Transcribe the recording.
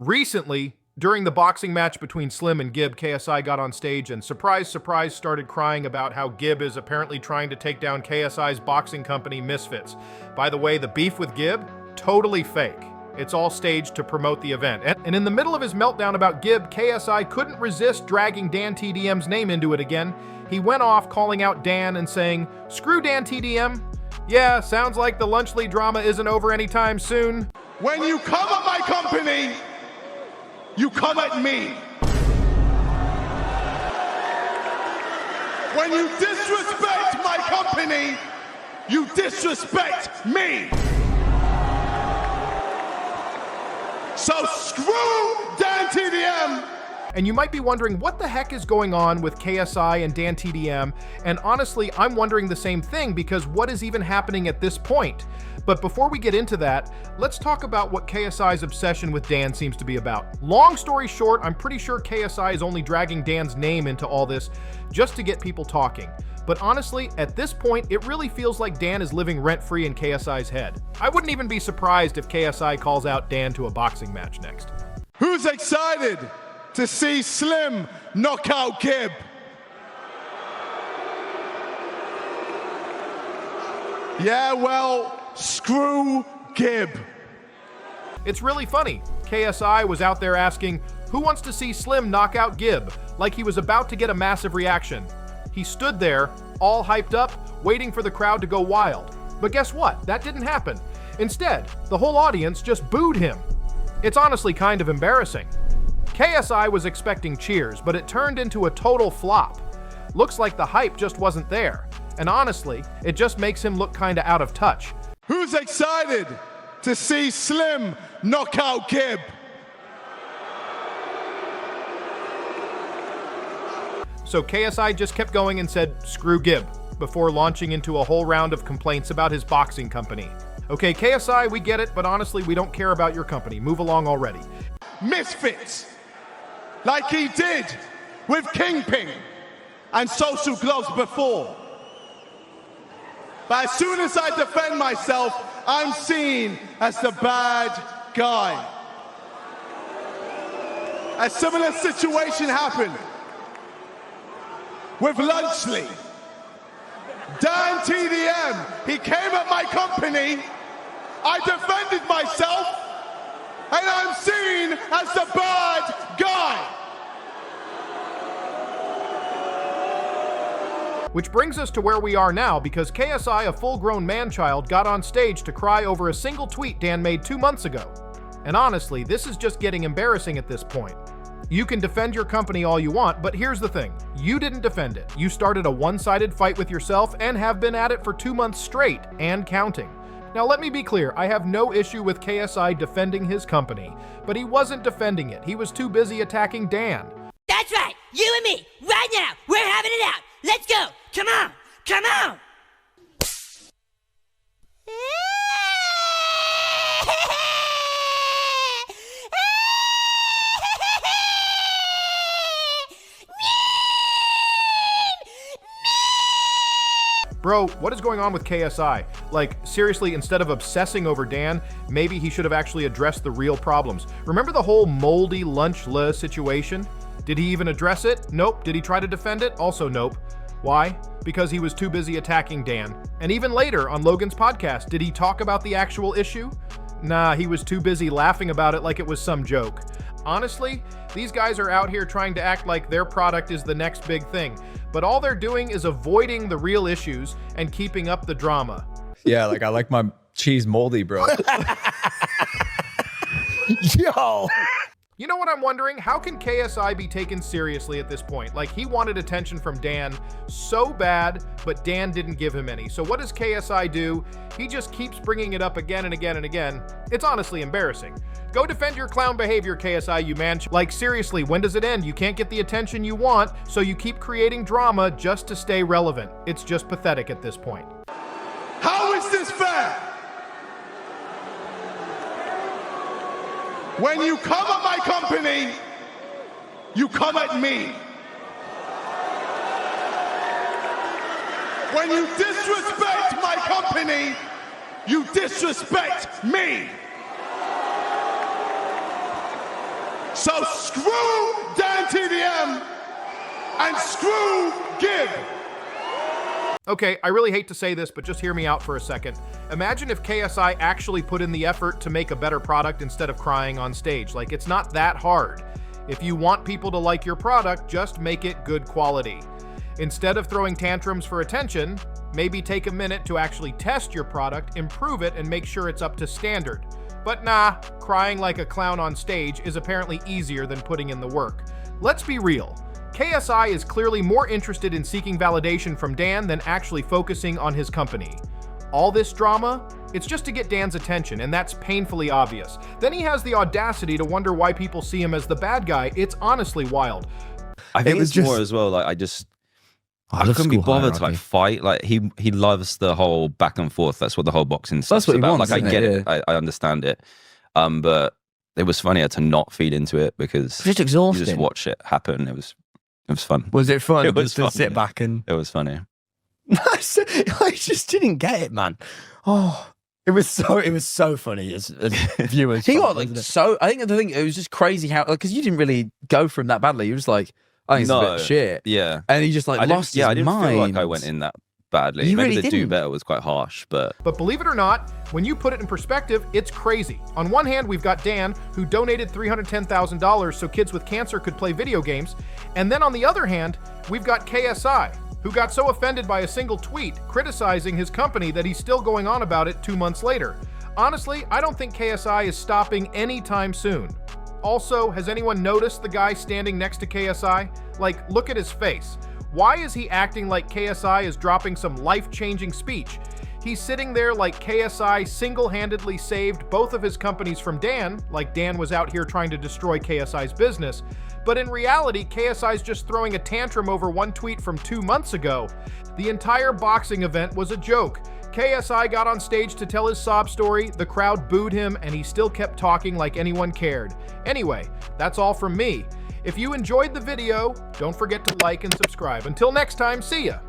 Recently, during the boxing match between Slim and Gibb, KSI got on stage and surprise, surprise, started crying about how Gibb is apparently trying to take down KSI's boxing company, Misfits. By the way, the beef with Gibb, totally fake. It's all staged to promote the event. And in the middle of his meltdown about Gibb, KSI couldn't resist dragging DanTDM's name into it again. He went off calling out Dan and saying, "Screw DanTDM. Yeah, sounds like the lunch lead drama isn't over anytime soon. When you come at my company, you come at me. When you disrespect my company, you disrespect me. So screw DanTDM." And you might be wondering what the heck is going on with KSI and DanTDM, and honestly, I'm wondering the same thing because what is even happening at this point? But before we get into that, let's talk about what KSI's obsession with Dan seems to be about. Long story short, I'm pretty sure KSI is only dragging Dan's name into all this just to get people talking. But honestly, at this point, it really feels like Dan is living rent-free in KSI's head. I wouldn't even be surprised if KSI calls out Dan to a boxing match next. Who's excited to see Slim knock out Gibb? Yeah, well, screw Gibb. It's really funny. KSI was out there asking, "Who wants to see Slim knock out Gibb?" like he was about to get a massive reaction. He stood there, all hyped up, waiting for the crowd to go wild. But guess what? That didn't happen. Instead, the whole audience just booed him. It's honestly kind of embarrassing. KSI was expecting cheers, but it turned into a total flop. Looks like the hype just wasn't there. And honestly, it just makes him look kinda out of touch. Who's excited to see Slim knock out Gibb? So KSI just kept going and said, "Screw Gibb," before launching into a whole round of complaints about his boxing company. Okay, KSI, we get it, but honestly, we don't care about your company. Move along already. Misfits, like he did with Kingpin and Social Gloves before. But as soon as I defend myself, I'm seen as the bad guy. A similar situation happened with Lunchley. DanTDM, he came at my company, I defended myself, and I'm seen as the bad guy. Which brings us to where we are now, because KSI, a full-grown man-child, got on stage to cry over a single tweet Dan made 2 months ago. And honestly, this is just getting embarrassing at this point. You can defend your company all you want, but here's the thing. You didn't defend it. You started a one-sided fight with yourself and have been at it for 2 months straight, and counting. Now let me be clear, I have no issue with KSI defending his company, but he wasn't defending it. He was too busy attacking Dan. That's right, you and me, right now, we're having it out. Let's go, come on, come on. Bro, what is going on with KSI? Like, seriously, instead of obsessing over Dan, maybe he should have actually addressed the real problems. Remember the whole moldy lunch-le situation? Did he even address it? Nope. Did he try to defend it? Also nope. Why? Because he was too busy attacking Dan. And even later, on Logan's podcast, did he talk about the actual issue? Nah, he was too busy laughing about it like it was some joke. Honestly, these guys are out here trying to act like their product is the next big thing, but all they're doing is avoiding the real issues and keeping up the drama. Yeah, like I like my cheese moldy, bro. Yo! You know what I'm wondering? How can KSI be taken seriously at this point? Like, he wanted attention from Dan so bad, but Dan didn't give him any. So what does KSI do? He just keeps bringing it up again and again and again. It's honestly embarrassing. Go defend your clown behavior, KSI, you man. Like, seriously, when does it end? You can't get the attention you want, so you keep creating drama just to stay relevant. It's just pathetic at this point. How is this fair? When you come at my company, you come at me. When you disrespect my company, you disrespect me. So screw DanTDM and screw Gibb. Okay, I really hate to say this, but just hear me out for a second. Imagine if KSI actually put in the effort to make a better product instead of crying on stage. Like, it's not that hard. If you want people to like your product, just make it good quality. Instead of throwing tantrums for attention, maybe take a minute to actually test your product, improve it, and make sure it's up to standard. But nah, crying like a clown on stage is apparently easier than putting in the work. Let's be real. KSI is clearly more interested in seeking validation from Dan than actually focusing on his company. All this drama, it's just to get Dan's attention, and that's painfully obvious. Then he has the audacity to wonder why people see him as the bad guy. It's honestly wild. I think it's more as well, like, I couldn't be bothered to like fight. Like he loves the whole back and forth. That's what the whole boxing stuff's what he about. wants, Like I isn't get it? it. I understand it. But it was funnier to not feed into it because It's just exhausting. you just watch it happen. It was fun. Was it fun? It was just to fun, sit yeah. back and It was funny. I just didn't get it, man. Oh, it was so funny as viewers. He got like wasn't it? so. I think the thing it was just crazy how because you didn't really go for him that badly. You were just like, I think it's a bit of shit. Yeah. And he just like I lost didn't, yeah, I his didn't mind. feel like I went in that badly. You Maybe really the do didn't. better was quite harsh, but But believe it or not, when you put it in perspective, it's crazy. On one hand, we've got Dan, who donated $310,000 so kids with cancer could play video games. And then on the other hand, we've got KSI, who got so offended by a single tweet criticizing his company that he's still going on about it 2 months later. Honestly, I don't think KSI is stopping anytime soon. Also, has anyone noticed the guy standing next to KSI? Like, look at his face. Why is he acting like KSI is dropping some life-changing speech? He's sitting there like KSI single-handedly saved both of his companies from Dan, like Dan was out here trying to destroy KSI's business. But in reality, KSI's just throwing a tantrum over one tweet from 2 months ago. The entire boxing event was a joke. KSI got on stage to tell his sob story, the crowd booed him, and he still kept talking like anyone cared. Anyway, that's all from me. If you enjoyed the video, don't forget to like and subscribe. Until next time, see ya!